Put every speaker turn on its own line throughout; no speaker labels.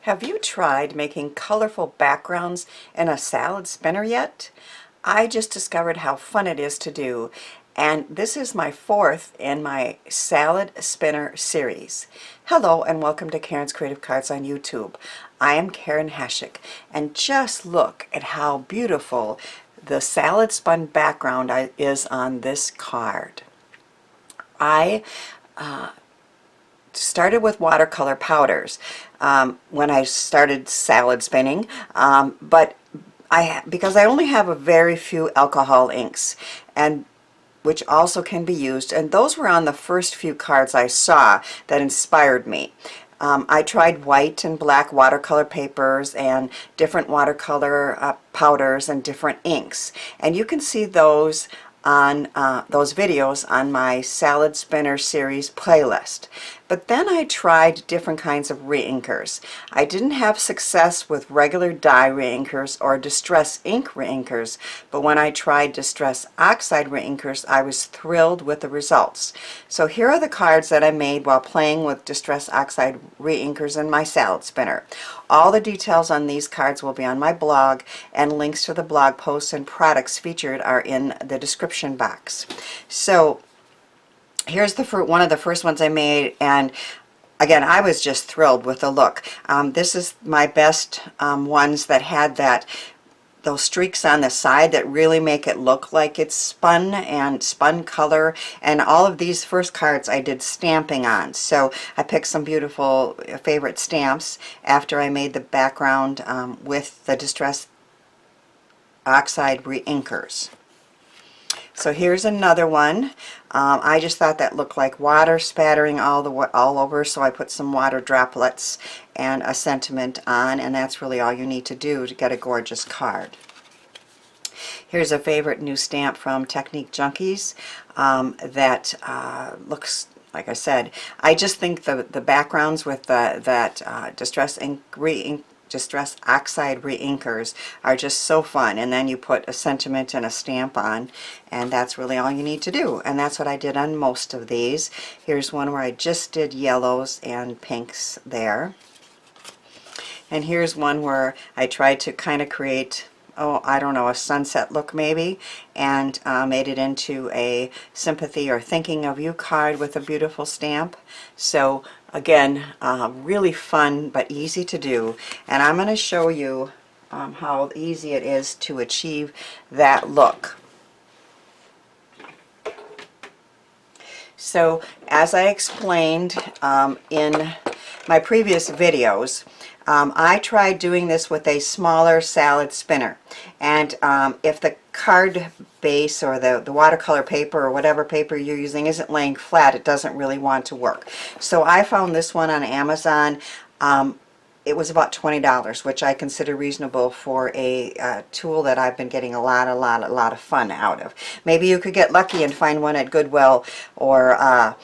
Have you tried making colorful backgrounds in a salad spinner yet? I just discovered how fun it is to do, and this is my fourth in my salad spinner series. Hello and welcome to Karen's Creative Cards on YouTube. I am Karen Heshik, and just look at how beautiful the salad spun background is on this card. I started with watercolor powders when I started salad spinning, but because I only have a very few alcohol inks, and which also can be used, and those were on the first few cards I saw that inspired me. I tried white and black watercolor papers and different watercolor powders and different inks, and you can see those on those videos on my Salad Spinner series playlist. But then I tried different kinds of reinkers. I didn't have success with regular dye reinkers or distress ink reinkers, but when I tried distress oxide reinkers, I was thrilled with the results. So here are the cards that I made while playing with distress oxide reinkers in my Salad Spinner. All the details on these cards will be on my blog, and links to the blog posts and products featured are in the description box. So here's one of the first ones I made, and again, I was just thrilled with the look. This is my best ones that had those streaks on the side that really make it look like it's spun and spun color. And all of these first cards I did stamping on. So I picked some beautiful favorite stamps after I made the background with the Distress Oxide reinkers. So here's another one. I just thought that looked like water spattering all over, so I put some water droplets and a sentiment on, and that's really all you need to do to get a gorgeous card. Here's a favorite new stamp from Technique Junkies that looks, like I said, I just think the backgrounds with that Distress Oxide reinkers are just so fun, and then you put a sentiment and a stamp on, and that's really all you need to do, and that's what I did on most of these. Here's one where I just did yellows and pinks there, and here's one where I tried to kind of create, oh, I don't know, a sunset look maybe, and made it into a sympathy or thinking of you card with a beautiful stamp. So again, really fun but easy to do, and I'm going to show you how easy it is to achieve that look. So as I explained in my previous videos, I tried doing this with a smaller salad spinner, and if the card base or the watercolor paper or whatever paper you're using isn't laying flat, it doesn't really want to work. So I found this one on Amazon. It was about $20, which I consider reasonable for a tool that I've been getting a lot of fun out of. Maybe you could get lucky and find one at Goodwill or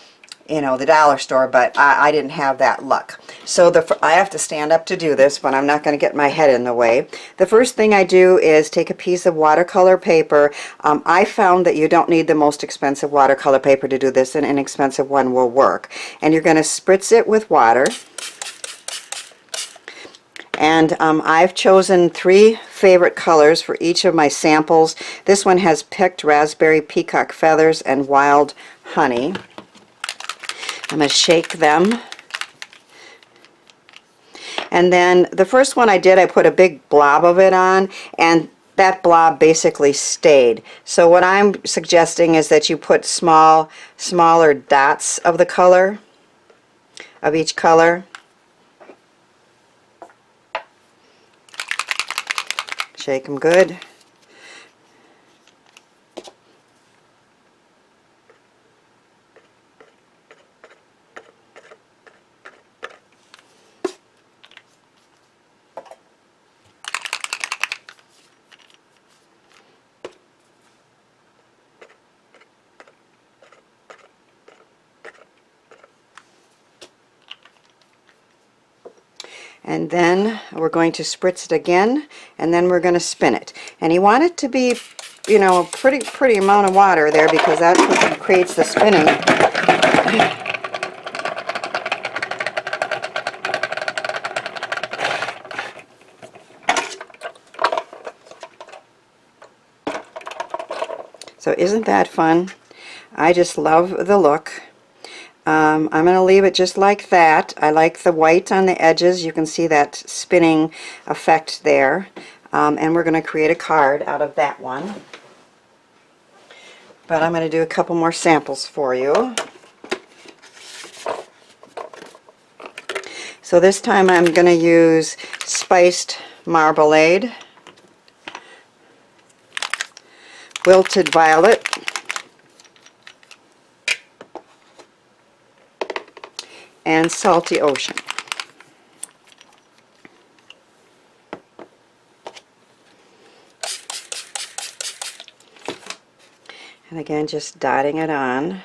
you know, the dollar store, but I didn't have that luck. So I have to stand up to do this, but I'm not going to get my head in the way. The first thing I do is take a piece of watercolor paper. I found that you don't need the most expensive watercolor paper to do this. An inexpensive one will work. And you're going to spritz it with water. And I've chosen 3 favorite colors for each of my samples. This one has picked raspberry, peacock feathers, and wild honey. I'm going to shake them. And then the first one I did, I put a big blob of it on, and that blob basically stayed. So what I'm suggesting is that you put smaller dots of the color, of each color. Shake them good. And then we're going to spritz it again, and then we're going to spin it. And you want it to be, you know, a pretty amount of water there, because that's what creates the spinning. So isn't that fun? I just love the look. I'm going to leave it just like that. I like the white on the edges. You can see that spinning effect there. And we're going to create a card out of that one. But I'm going to do a couple more samples for you. So this time I'm going to use Spiced Marmalade, Wilted Violet, and Salty Ocean. And again, just dotting it on.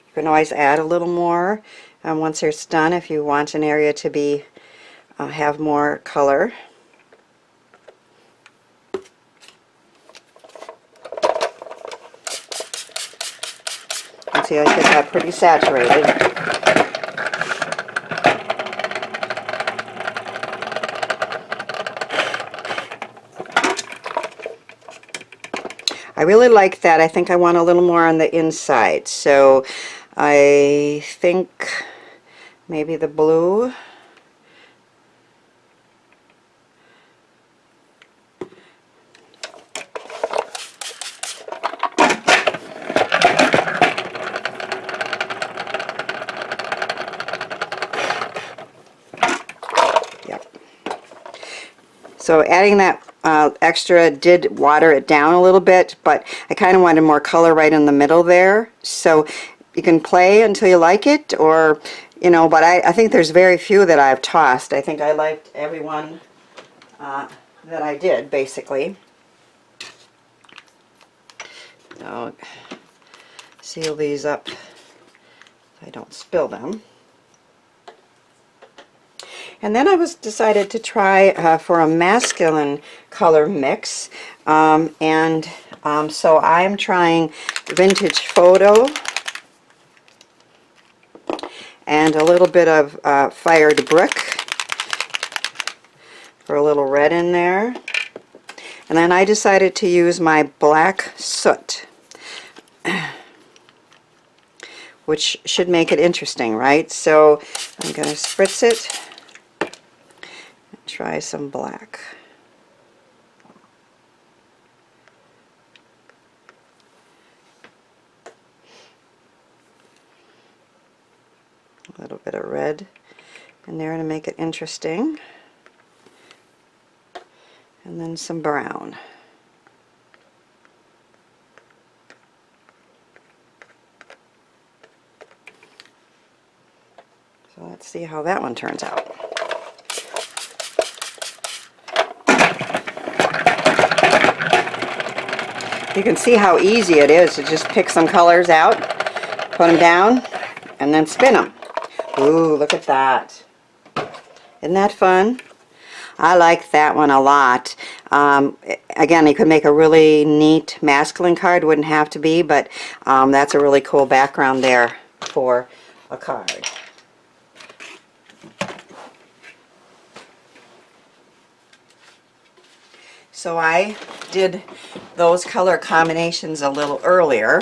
You can always add a little more once it's done if you want an area to be have more color. You can see I get that pretty saturated. I really like that. I think I want a little more on the inside, so I think maybe the blue. So adding that extra did water it down a little bit, but I kind of wanted more color right in the middle there. So you can play until you like it, or, you know, but I think there's very few that I've tossed. I think I liked every one that I did, basically. So seal these up so I don't spill them. And then I decided to try for a masculine color mix, so I'm trying Vintage Photo and a little bit of Fired Brick for a little red in there. And then I decided to use my Black Soot, which should make it interesting, right? So I'm going to spritz it. Try some black. A little bit of red in there to make it interesting. And then some brown. So let's see how that one turns out. You can see how easy it is to just pick some colors out, put them down, and then spin them. Ooh, look at that. Isn't that fun? I like that one a lot. Again, you could make a really neat masculine card. Wouldn't have to be, but that's a really cool background there for a card. So I did those color combinations a little earlier,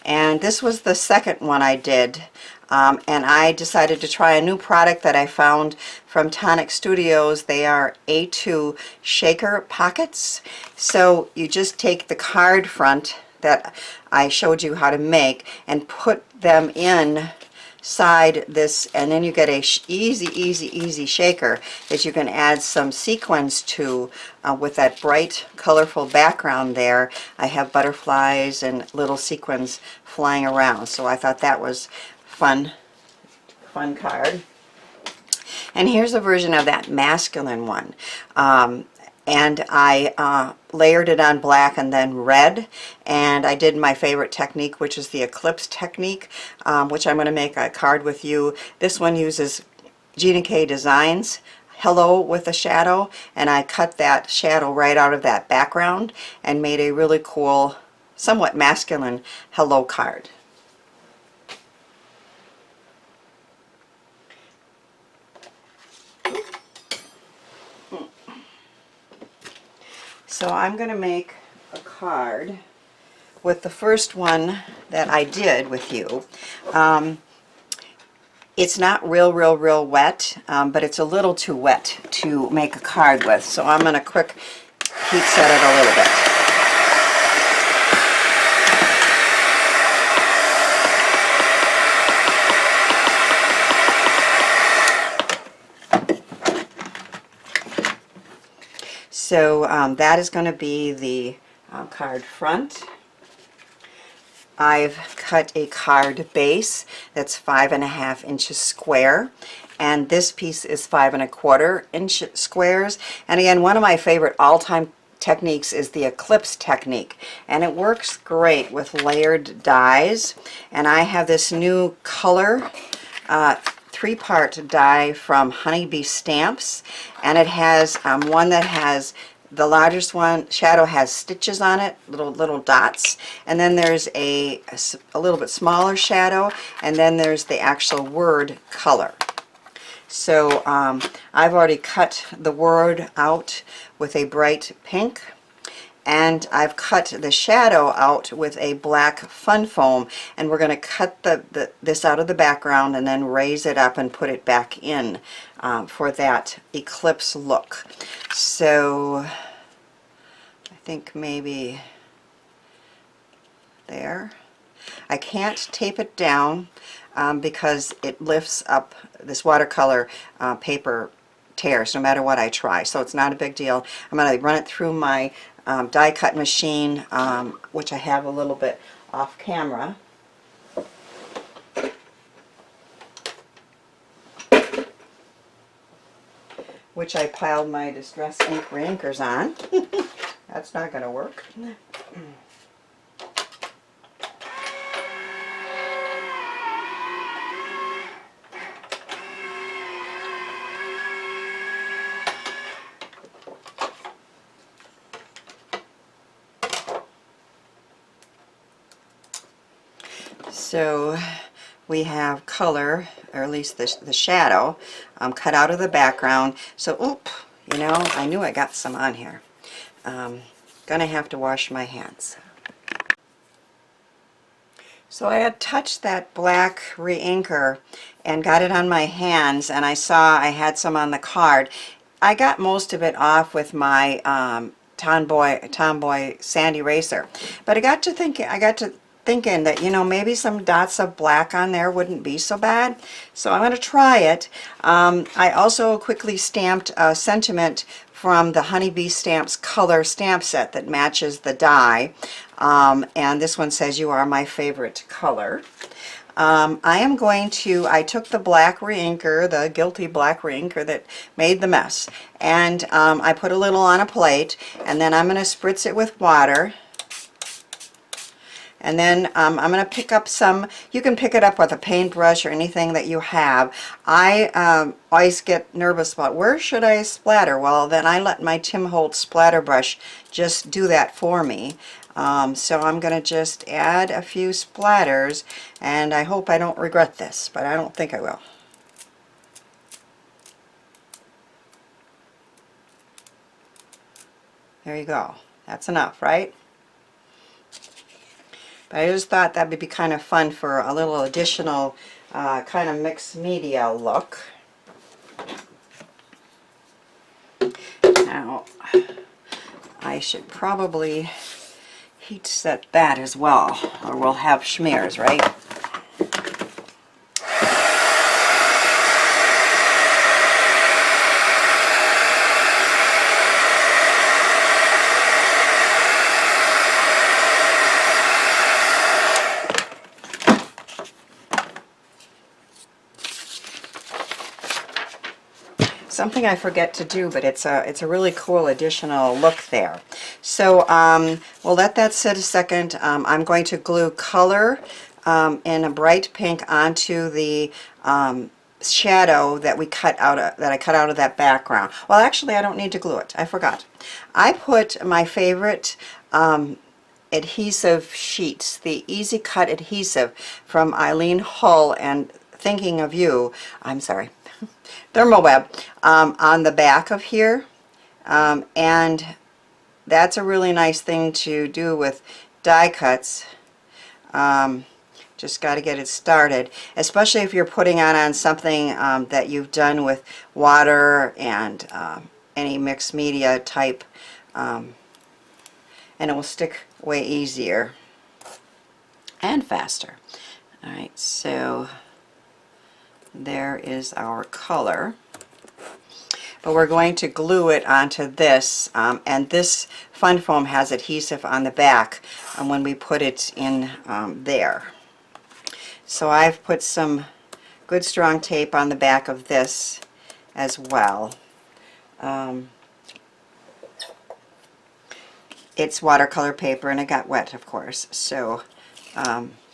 and this was the second one I did, and I decided to try a new product that I found from Tonic Studios. They are A2 shaker pockets. So you just take the card front that I showed you how to make and put them inside this, and then you get a easy shaker that you can add some sequins to with that bright colorful background there. I have butterflies and little sequins flying around, so I thought that was fun card. And here's a version of that masculine one. And I layered it on black and then red, and I did my favorite technique, which is the eclipse technique, which I'm going to make a card with you. This one uses Gina K Designs Hello with a shadow, and I cut that shadow right out of that background and made a really cool, somewhat masculine hello card. So I'm going to make a card with the first one that I did with you. It's not real wet, but it's a little too wet to make a card with. So I'm going to quick heat set it a little bit. So that is going to be the card front. I've cut a card base that's 5.5 inches square, and this piece is 5.25 inch squares. And again, one of my favorite all-time techniques is the eclipse technique, and it works great with layered dies. And I have this new color 3-part die from Honeybee Stamps, and it has one that has the largest one, shadow has stitches on it, little dots, and then there's a little bit smaller shadow, and then there's the actual word color. So I've already cut the word out with a bright pink, and I've cut the shadow out with a black fun foam, and we're going to cut this out of the background and then raise it up and put it back in for that eclipse look. So I think maybe there. I can't tape it down because it lifts up, this watercolor paper tears no matter what I try, so it's not a big deal. I'm going to run it through my die cut machine, which I have a little bit off camera. Which I piled my Distress Ink Reinkers on. That's not going to work. So we have color, or at least the shadow, cut out of the background. So, you know, I knew I got some on here. Gonna have to wash my hands. So I had touched that black Reinker and got it on my hands, and I saw I had some on the card. I got most of it off with my Tomboy sand eraser, but I got to thinking that, you know, maybe some dots of black on there wouldn't be so bad. So I'm going to try it. I also quickly stamped a sentiment from the Honeybee Stamps color stamp set that matches the die. And this one says, "You are my favorite color." I took the black Reinker, the guilty black Reinker that made the mess, and I put a little on a plate, and then I'm going to spritz it with water. And then I'm going to pick up some, you can pick it up with a paintbrush or anything that you have. I always get nervous about where should I splatter. Well, then I let my Tim Holtz splatter brush just do that for me. So I'm going to just add a few splatters, and I hope I don't regret this, but I don't think I will. There you go. That's enough, right? But I just thought that would be kind of fun for a little additional kind of mixed media look. Now, I should probably heat set that as well, or we'll have schmears, right? Something I forget to do, but it's a really cool additional look there. So we'll let that sit a second. I'm going to glue color in a bright pink onto the shadow that I cut out of that background. Well, actually, I don't need to glue it. I forgot. I put my favorite adhesive sheets, the Easy Cut adhesive from Eileen Hull and Thinking of You. I'm sorry. Thermoweb on the back of here, and that's a really nice thing to do with die cuts. Just got to get it started, especially if you're putting on something that you've done with water and any mixed media type, and it will stick way easier and faster. Alright, so there is our color. But we're going to glue it onto this, and this fun foam has adhesive on the back when we put it in there. So I've put some good strong tape on the back of this as well. It's watercolor paper and it got wet, of course, so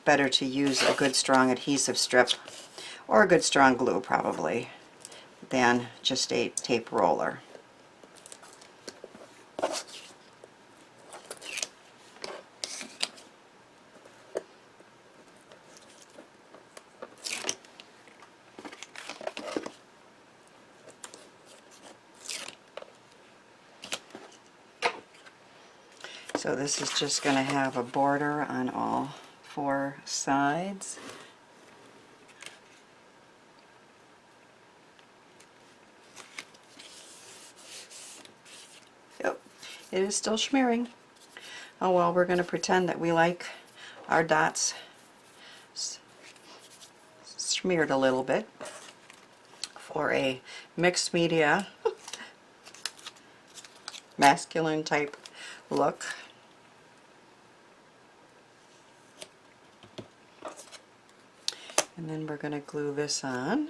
better to use a good strong adhesive strip or a good strong glue probably than just a tape roller. So this is just going to have a border on all 4 sides. Yep, it is still smearing. Oh well, we're going to pretend that we like our dots smeared a little bit for a mixed media masculine type look. And then we're going to glue this on.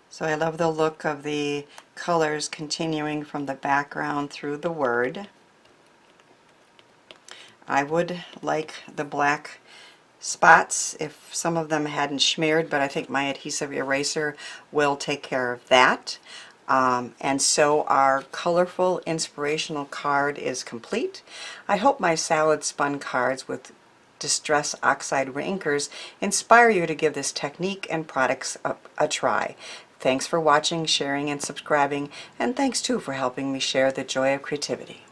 So I love the look of the colors continuing from the background through the word. I would like the black spots if some of them hadn't smeared, but I think my adhesive eraser will take care of that. And so our colorful inspirational card is complete. I hope my salad spun cards with Distress Oxide Reinkers inspire you to give this technique and products a try. Thanks for watching, sharing, and subscribing, and thanks too for helping me share the joy of creativity.